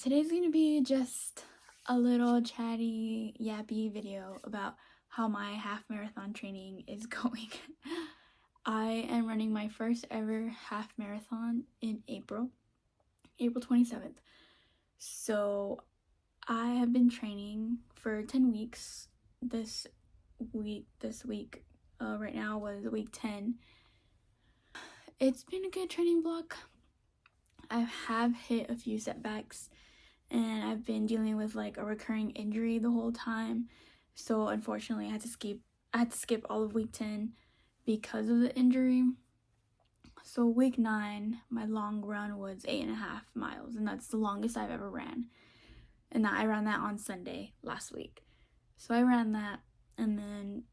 Today's gonna be just a little chatty, yappy video about how my half marathon training is going. I am running my first ever half marathon in April 27th. So I have been training for 10 weeks. This week, right now was week 10. It's been a good training block. I have hit a few setbacks, and I've been dealing with like a recurring injury the whole time. So unfortunately, I had to skip all of week 10 because of the injury. So week 9, my long run was 8.5 miles, and that's the longest I've ever ran. And I ran that on Sunday last week. So I ran that, and then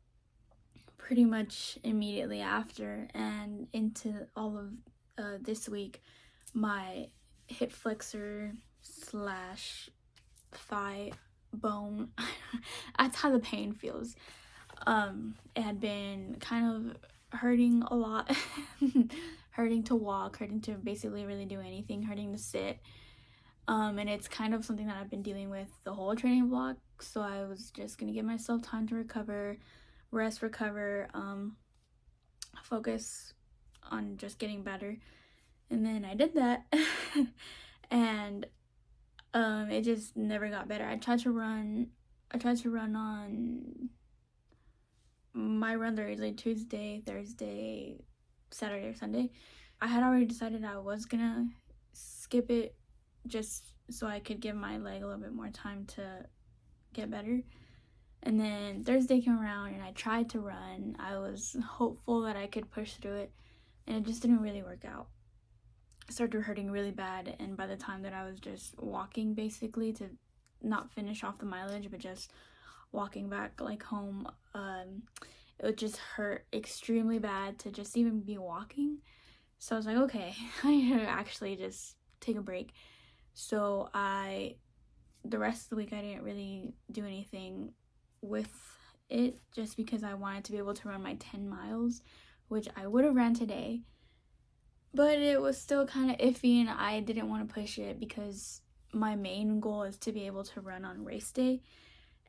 pretty much immediately after and into all of this week, my hip flexor slash thigh bone, that's how the pain feels. It had been kind of hurting a lot. Hurting to walk, hurting to basically really do anything, hurting to sit. And it's kind of something that I've been dealing with the whole training block. So I was just gonna give myself time to recover, recover, focus on just getting better. And then I did that. And it just never got better. I tried to run on my runs are usually Tuesday, Thursday, Saturday, or Sunday. I had already decided I was gonna skip it just so I could give my leg a little bit more time to get better. And then Thursday came around and I tried to run. I was hopeful that I could push through it, and it just didn't really work out. It started hurting really bad, and by the time that I was just walking basically to not finish off the mileage but just walking back like home, it would just hurt extremely bad to just even be walking. So I was like, okay, I need to actually just take a break. So the rest of the week I didn't really do anything with it, just because I wanted to be able to run my 10 miles, which I would have ran today, but it was still kind of iffy, and I didn't want to push it because my main goal is to be able to run on race day.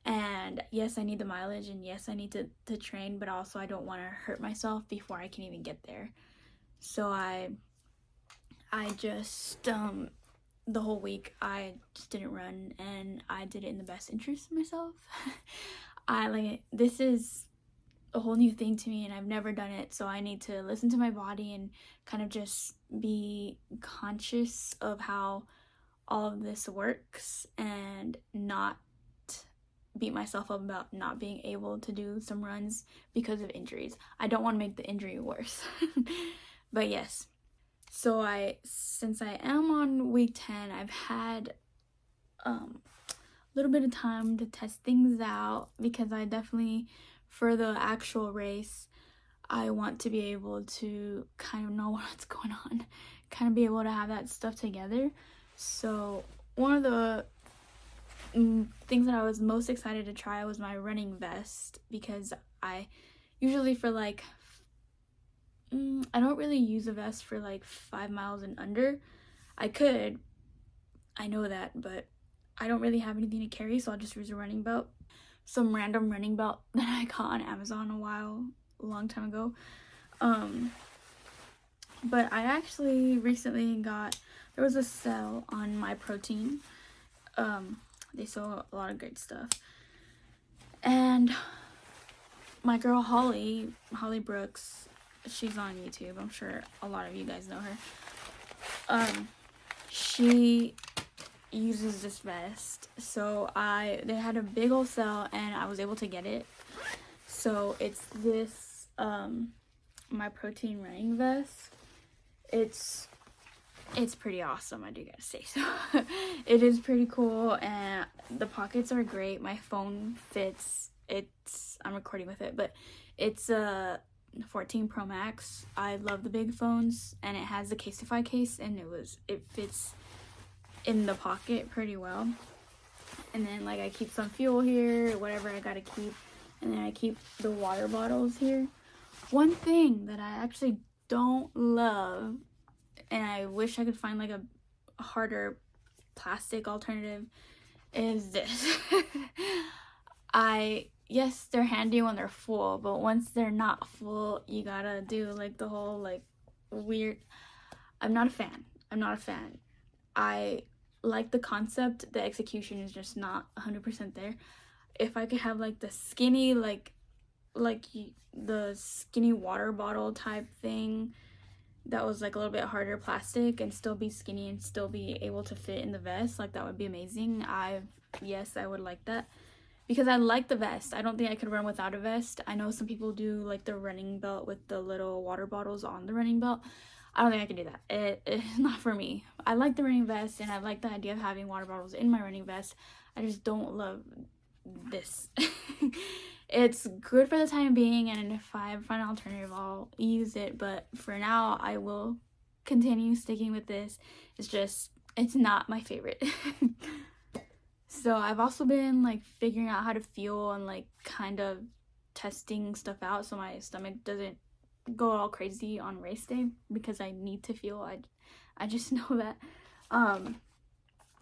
And yes, I need the mileage, and yes, I need to train, but also I don't want to hurt myself before I can even get there. So I just the whole week I just didn't run, and I did it in the best interest of myself. This is a whole new thing to me, and I've never done it, so I need to listen to my body and kind of just be conscious of how all of this works and not beat myself up about not being able to do some runs because of injuries. I don't want to make the injury worse. But yes, so since I am on week 10, I've had a little bit of time to test things out, because I definitely, for the actual race, I want to be able to kind of know what's going on, kind of be able to have that stuff together. So one of the things that I was most excited to try was my running vest, because I usually I don't really use a vest for like 5 miles and under. I could, I know that, but I don't really have anything to carry, so I'll just use a running belt. Some random running belt that I got on Amazon a long time ago. But I actually recently there was a sale on My Protein. They sell a lot of great stuff. And my girl Holly Brooks, she's on YouTube. I'm sure a lot of you guys know her. She uses this vest. So they had a big old sale, and I was able to get it. So it's this My Protein running vest. It's pretty awesome, I do gotta say so. It is pretty cool, and the pockets are great. My phone fits. I'm recording with it, but it's a 14 Pro Max. I love the big phones, and it has the Casetify case, and it fits in the pocket pretty well. And then like I keep some fuel here, whatever I gotta keep, and then I keep the water bottles here. One thing that I actually don't love, and I wish I could find like a harder plastic alternative is this. Yes, they're handy when they're full, but once they're not full, you gotta do like the whole like weird. I'm not a fan. I like the concept, the execution is just not 100% there. If I could have like the skinny the skinny water bottle type thing that was like a little bit harder plastic and still be skinny and still be able to fit in the vest, like that would be amazing. Yes, I would like that because I like the vest. I don't think I could run without a vest. I know some people do like the running belt with the little water bottles on the running belt. I don't think I can do that. It's not for me. I like the running vest and I like the idea of having water bottles in my running vest. I just don't love this. It's good for the time being, and if I find an alternative, I'll use it, but for now, I will continue sticking with this. It's not my favorite. So I've also been like figuring out how to feel and like kind of testing stuff out so my stomach doesn't go all crazy on race day, because I need to feel. I just know that.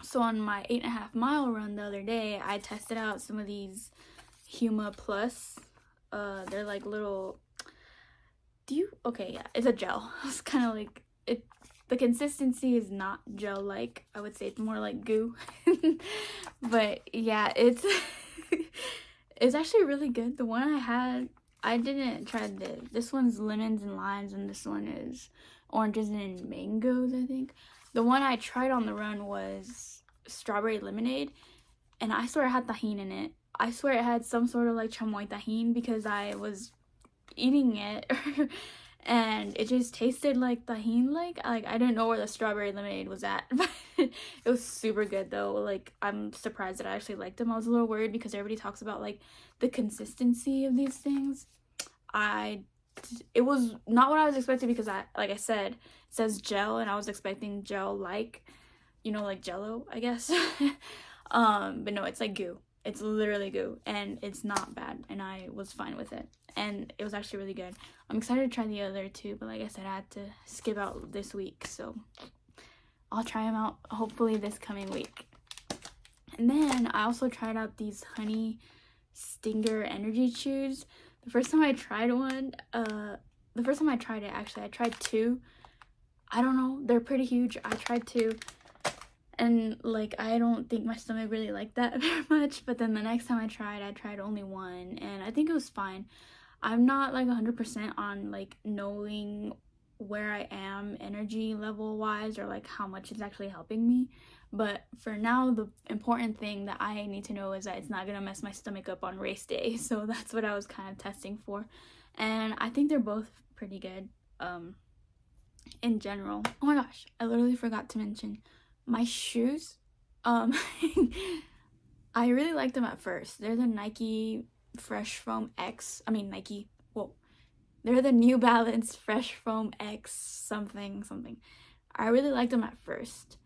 So on my 8.5-mile run the other day, I tested out some of these Huma Plus. They're like little. Okay, yeah, it's a gel. It's kind of like it. The consistency is not gel-like. I would say it's more like goo. But yeah, it's it's actually really good. The one I had, I didn't try this one's lemons and limes, and this one is oranges and mangoes, I think. The one I tried on the run was strawberry lemonade, and I swear it had tahini in it. I swear it had some sort of like chamoy tahini, because I was eating it and it just tasted like tahini. Like I didn't know where the strawberry lemonade was at. But it was super good though. Like I'm surprised that I actually liked them. I was a little worried because everybody talks about like the consistency of these things. It was not what I was expecting, because like I said, it says gel and I was expecting gel like, like Jello, I guess. But no, it's like goo. It's literally goo, and it's not bad, and I was fine with it, and it was actually really good. I'm excited to try the other two, but like I said, I had to skip out this week, so I'll try them out hopefully this coming week. And then I also tried out these Honey Stinger energy chews. The first time I tried it, actually, I tried two. I don't know, they're pretty huge. I tried two, and like I don't think my stomach really liked that very much. But then the next time I tried only one, and I think it was fine. I'm not like 100% on like knowing where I am energy level wise, or like how much it's actually helping me. But for now, the important thing that I need to know is that it's not gonna mess my stomach up on race day. So that's what I was kind of testing for, and I think they're both pretty good in general. Oh my gosh, I literally forgot to mention my shoes. I really liked them at first. They're the Nike Fresh Foam X. They're the New Balance Fresh Foam X something. I really liked them at first.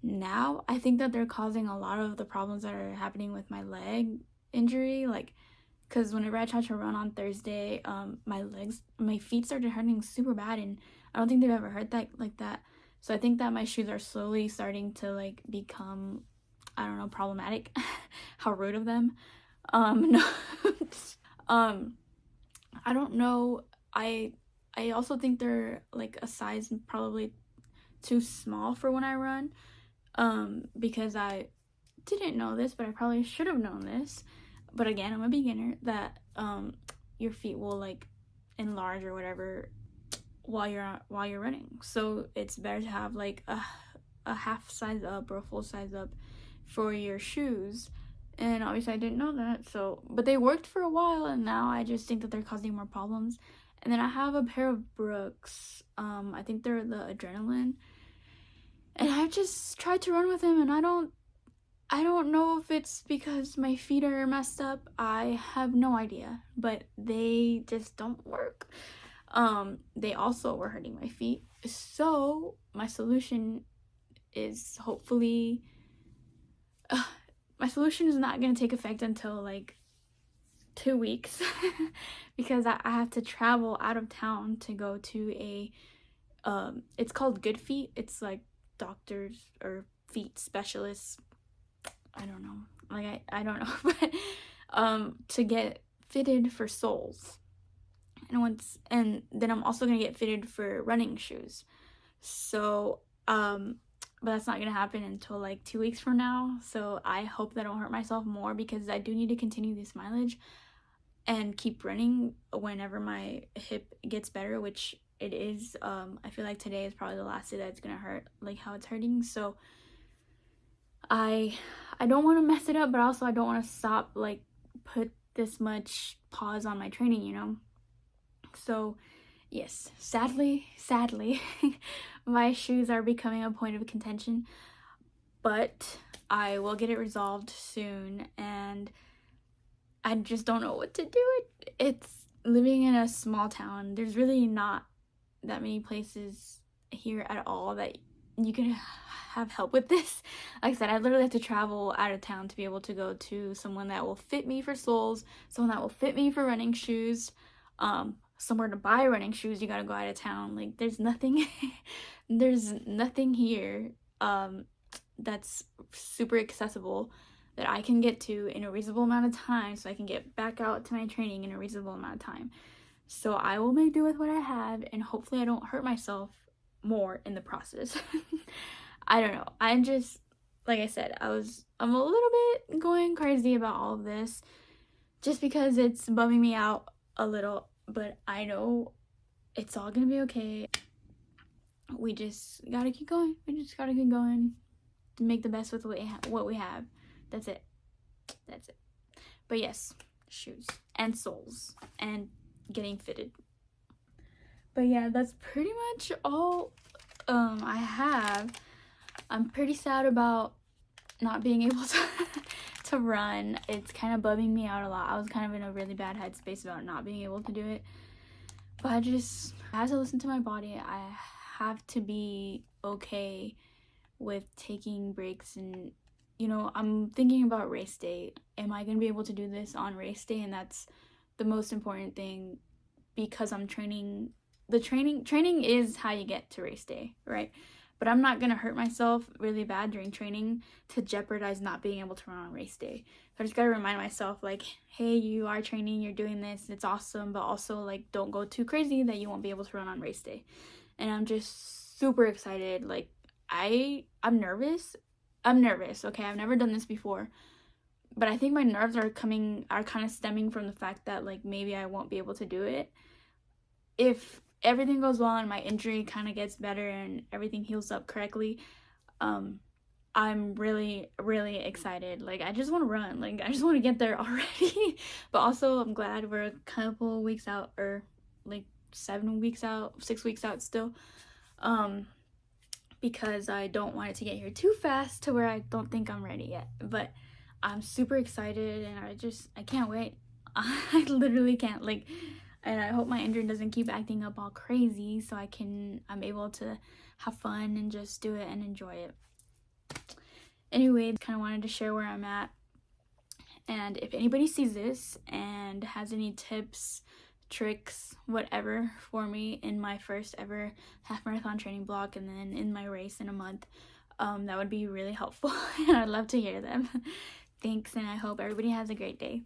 Now I think that they're causing a lot of the problems that are happening with my leg injury. Like, because whenever I tried to run on Thursday, my feet started hurting super bad, and I don't think they've ever hurt that like that. So I think that my shoes are slowly starting to like become, I don't know, problematic. How rude of them. No. I don't know. I also think they're like a size probably too small for when I run. Because I didn't know this, but I probably should have known this. But again, I'm a beginner, that your feet will like enlarge or whatever while you're running. So it's better to have like a half size up or a full size up for your shoes. And obviously I didn't know that, but they worked for a while, and now I just think that they're causing more problems. And then I have a pair of Brooks. I think they're the Adrenaline, and I've just tried to run with them, and I don't know if it's because my feet are messed up. I have no idea, but they just don't work. They also were hurting my feet. So my solution is hopefully, my solution is not going to take effect until like 2 weeks because I have to travel out of town to go to it's called Good Feet. It's like doctors or feet specialist. I don't know. Like, I don't know. But to get fitted for soles. And then I'm also going to get fitted for running shoes. So, but that's not going to happen until like 2 weeks from now. So I hope that I don't hurt myself more, because I do need to continue this mileage and keep running whenever my hip gets better, which it is. I feel like today is probably the last day that it's gonna hurt, like how it's hurting. So I don't want to mess it up, but also I don't want to stop, like put this much pause on my training, you know. So yes, sadly my shoes are becoming a point of contention, but I will get it resolved soon. And I just don't know what to do. It's living in a small town. There's really not that many places here at all that you can have help with this. Like I said, I literally have to travel out of town to be able to go to someone that will fit me for soles, someone that will fit me for running shoes. Somewhere to buy running shoes, you gotta go out of town. Like, there's nothing there's nothing here that's super accessible that I can get to in a reasonable amount of time, so I can get back out to my training in a reasonable amount of time. So I will make do with what I have, and hopefully I don't hurt myself more in the process. I don't know. I'm just, like I said, I'm a little bit going crazy about all of this, just because it's bumming me out a little, but I know it's all gonna be okay. We just gotta keep going. To make the best with what we have. That's it. But yes, shoes and soles and getting fitted. But yeah, that's pretty much all I have. I'm pretty sad about not being able to run. It's kind of bumming me out a lot. I was kind of in a really bad headspace about not being able to do it. But I have to listen to my body. I have to be okay with taking breaks. And you know, I'm thinking about race day. Am I gonna be able to do this on race day? And that's the most important thing, because I'm training. The training is how you get to race day, right? But I'm not gonna hurt myself really bad during training to jeopardize not being able to run on race day. So I just gotta remind myself, like, hey, you are training, you're doing this, it's awesome, but also, like, don't go too crazy that you won't be able to run on race day. And I'm just super excited. Like, I'm nervous. Okay, I've never done this before, but I think my nerves are kind of stemming from the fact that, like, maybe I won't be able to do it. If everything goes well and my injury kind of gets better and everything heals up correctly, I'm really excited. Like, I just want to run. Like, I just want to get there already. But also, I'm glad we're a couple weeks out, or like 6 weeks out still, because I don't want it to get here too fast to where I don't think I'm ready yet. But I'm super excited, and I can't wait. I literally can't. Like, and I hope my injury doesn't keep acting up all crazy, so I'm able to have fun and just do it and enjoy it. Anyway, kind of wanted to share where I'm at. And if anybody sees this and has any tips, tricks, whatever for me in my first ever half marathon training block, and then in my race in a month, that would be really helpful. And I'd love to hear them. Thanks, and I hope everybody has a great day.